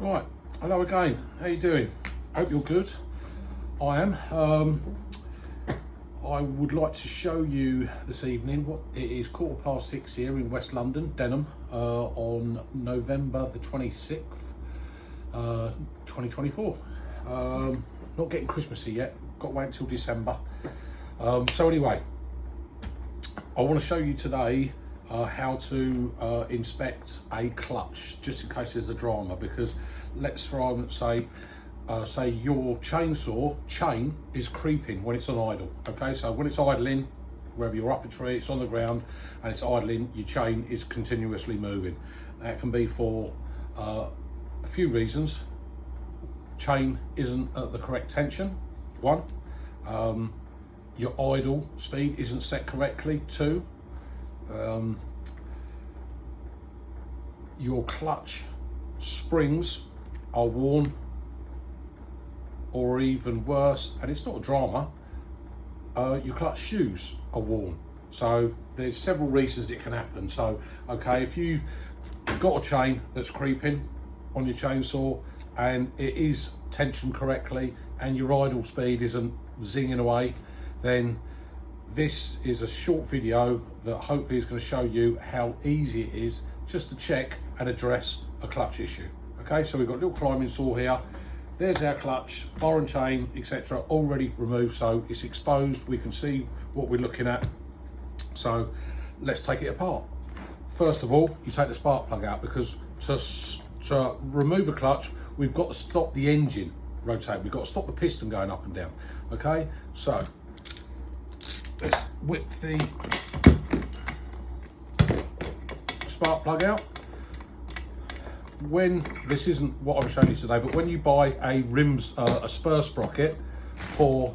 Right, hello again. How you doing? Hope you're good. I am. I would like to show you this evening what it is 6:15 here in West London, Denham, on November the 26th, 2024. Not getting Christmassy yet. Got to wait until December. So anyway, I want to show you today how to inspect a clutch, just in case there's a drama, because let's for argument's sake say your chainsaw chain is creeping when it's on idle. Okay, so when it's idling, wherever you're up a tree, it's on the ground and it's idling, your chain is continuously moving. That can be for a few reasons. Chain isn't at the correct tension, one. Your idle speed isn't set correctly, two. Your clutch springs are worn, or even worse, and it's not a drama, your clutch shoes are worn. So there's several reasons it can happen. So okay, if you've got a chain that's creeping on your chainsaw and it is tensioned correctly and your idle speed isn't zinging away, then this is a short video that hopefully is going to show you how easy it is just to check and address a clutch issue. Okay, so we've got a little climbing saw here. There's our clutch, bar and chain, etc. already removed, so it's exposed. We can see what we're looking at. So let's take it apart. First of all, you take the spark plug out, because to remove a clutch, we've got to stop the engine rotating. We've got to stop the piston going up and down. Okay, so let's whip the spark plug out. When this isn't what I'm showing you today, but when you buy a spur sprocket for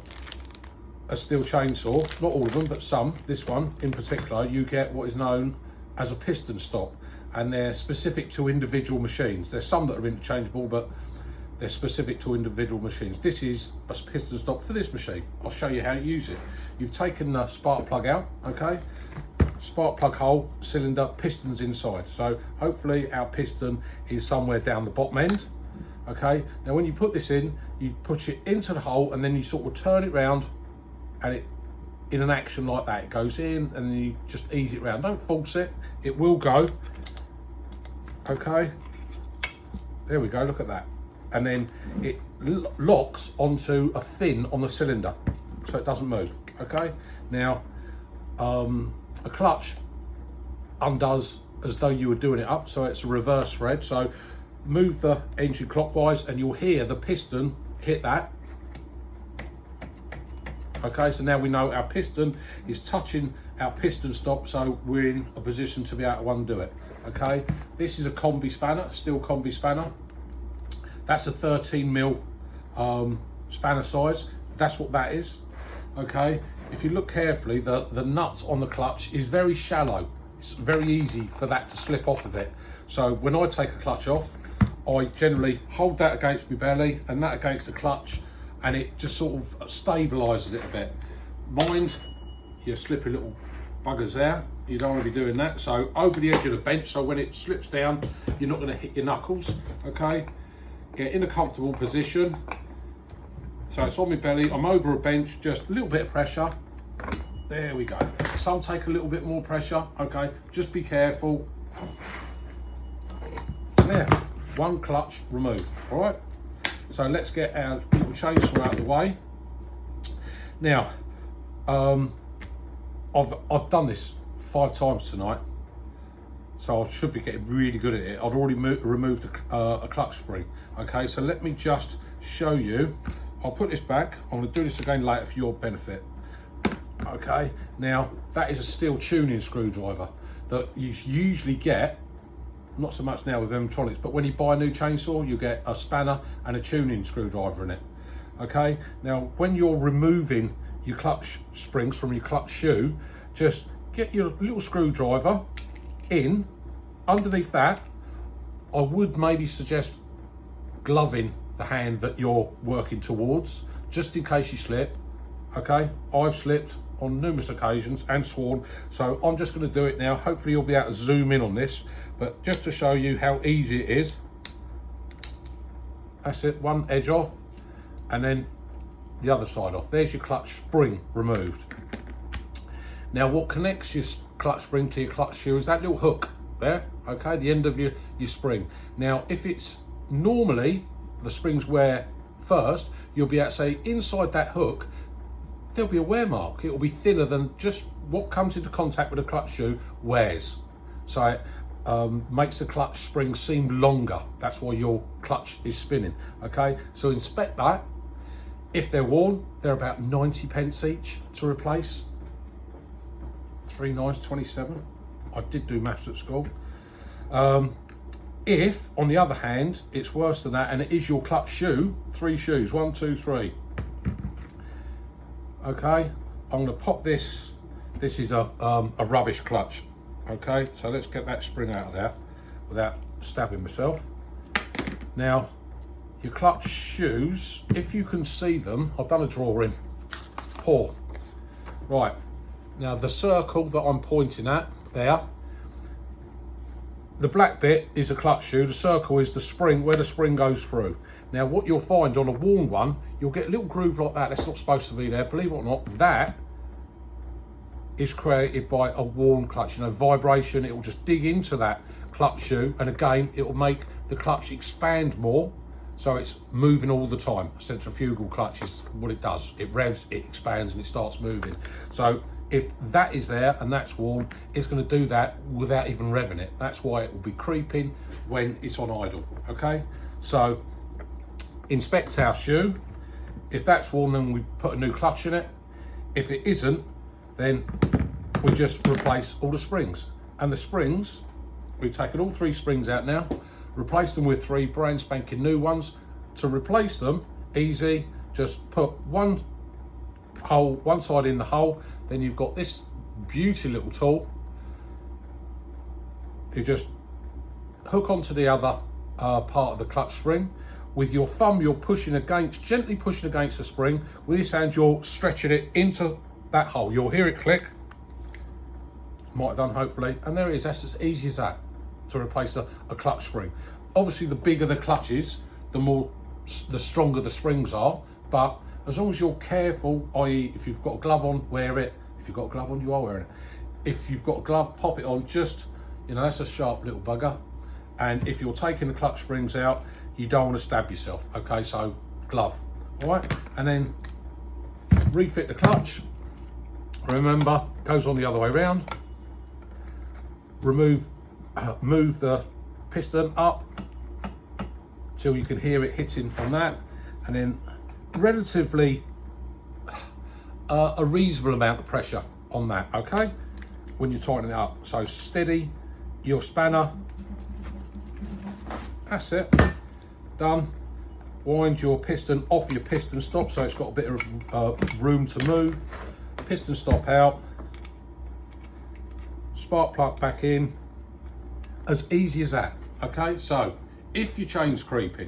a Stihl chainsaw, not all of them, but some, this one in particular, you get what is known as a piston stop, and they're specific to individual machines. There's some that are interchangeable, but they're specific to individual machines. This is a piston stop for this machine. I'll show you how to use it. You've taken the spark plug out, okay? Spark plug hole, cylinder, pistons inside. So hopefully our piston is somewhere down the bottom end. Okay, now when you put this in, you push it into the hole and then you sort of turn it round, and it, in an action like that, it goes in and then you just ease it round. Don't force it, it will go. Okay, there we go, look at that. And then it locks onto a fin on the cylinder so it doesn't move. Okay, now a clutch undoes as though you were doing it up, so it's a reverse thread. So move the engine clockwise and you'll hear the piston hit that. Okay, so now we know our piston is touching our piston stop, so we're in a position to be able to undo it. Okay, this is a combi spanner, Stihl combi spanner. That's a 13mm spanner size. That's what that is. Okay, if you look carefully, the nuts on the clutch is very shallow. It's very easy for that to slip off of it. So when I take a clutch off, I generally hold that against my belly and that against the clutch, and it just sort of stabilises it a bit. Mind your slippery little buggers there. You don't want to be doing that. So over the edge of the bench, so when it slips down, you're not going to hit your knuckles. Okay, get in a comfortable position. So it's on my belly, I'm over a bench, just a little bit of pressure. There we go. Some take a little bit more pressure, okay? Just be careful. There, one clutch removed, all right? So let's get our little chainsaw out of the way. Now, I've done this 5 times tonight, so I should be getting really good at it. I've already removed a clutch spring, okay? So let me just show you. I'll put this back. I'm going to do this again later for your benefit. Okay, now that is a Stihl tuning screwdriver that you usually get, not so much now with Mtronics, but when you buy a new chainsaw, you get a spanner and a tuning screwdriver in it. Okay, now when you're removing your clutch springs from your clutch shoe, just get your little screwdriver in underneath that. I would maybe suggest gloving the hand that you're working towards, just in case you slip. Okay, I've slipped on numerous occasions and sworn, so I'm just going to do it now. Hopefully you'll be able to zoom in on this, but just to show you how easy it is, That's it, one edge off, and then the other side off. There's your clutch spring removed. Now what connects your clutch spring to your clutch shoe is that little hook there, okay, the end of your spring. Now if it's normally the springs wear first, you'll be able to say inside that hook there'll be a wear mark. It will be thinner than just what comes into contact with a clutch shoe wears. So it makes the clutch spring seem longer. That's why your clutch is spinning. Okay, so inspect that. If they're worn, they're about 90 pence each to replace. 3 9's 27. I did do maths at school. If, on the other hand, it's worse than that and it is your clutch shoe, 3 shoes, 1, 2, 3. Okay, I'm going to pop this. This is a rubbish clutch. Okay, so let's get that spring out of there without stabbing myself. Now, your clutch shoes, if you can see them, I've done a drawing. Poor. Right, now the circle that I'm pointing at there, the black bit is a clutch shoe, the circle is the spring, where the spring goes through. Now what you'll find on a worn one, you'll get a little groove like that. That's not supposed to be there. Believe it or not, that is created by a worn clutch. You know, vibration, it will just dig into that clutch shoe, and again, it will make the clutch expand more, so it's moving all the time. A centrifugal clutch is what it does. It revs, it expands, and it starts moving. So if that is there and that's worn, it's going to do that without even revving it. That's why it will be creeping when it's on idle. Okay, so inspect our shoe. If that's worn, then we put a new clutch in it. If it isn't, then we just replace all the springs. And the springs, we've taken all 3 springs out now, replaced them with 3 brand spanking new ones. To replace them, easy, just put one side in the hole, then you've got this beauty little tool. You just hook onto the other part of the clutch spring. With your thumb, you're pushing against, gently pushing against the spring. With this hand, you're stretching it into that hole. You'll hear it click. Might have done, hopefully. And there it is. That's as easy as that to replace a clutch spring. Obviously, the bigger the clutch is, the stronger the springs are. But as long as you're careful, i.e. if you've got a glove on, wear it. If you've got a glove on, you are wearing it. If you've got a glove, pop it on. Just, you know, that's a sharp little bugger. And if you're taking the clutch springs out, you don't want to stab yourself. Okay, so glove. All right, and then refit the clutch. Remember, goes on the other way around. Move the piston up till you can hear it hitting on that, and then relatively a reasonable amount of pressure on that, okay, when you're tightening it up. So steady your spanner. That's it, done. Wind your piston off your piston stop so it's got a bit of room to move. Piston stop out, spark plug back in. As easy as that. Okay, so if your chain's creeping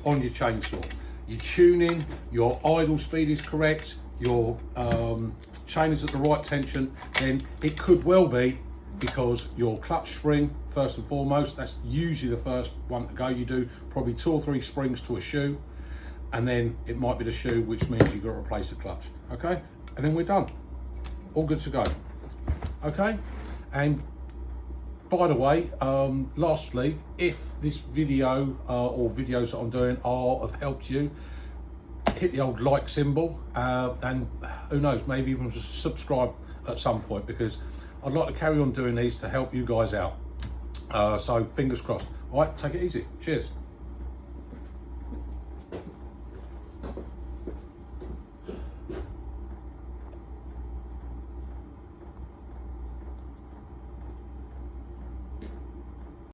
on your chainsaw, your tuning, your idle speed is correct, your chain is at the right tension, then it could well be because your clutch spring, first and foremost, that's usually the first one to go. You do probably 2 or 3 springs to a shoe, and then it might be the shoe, which means you've got to replace the clutch. Okay, and then we're done. All good to go. Okay, and by the way, lastly, if this video or videos that I'm doing have helped you, hit the old like symbol, and who knows, maybe even subscribe at some point, because I'd like to carry on doing these to help you guys out. So fingers crossed. All right, take it easy. Cheers.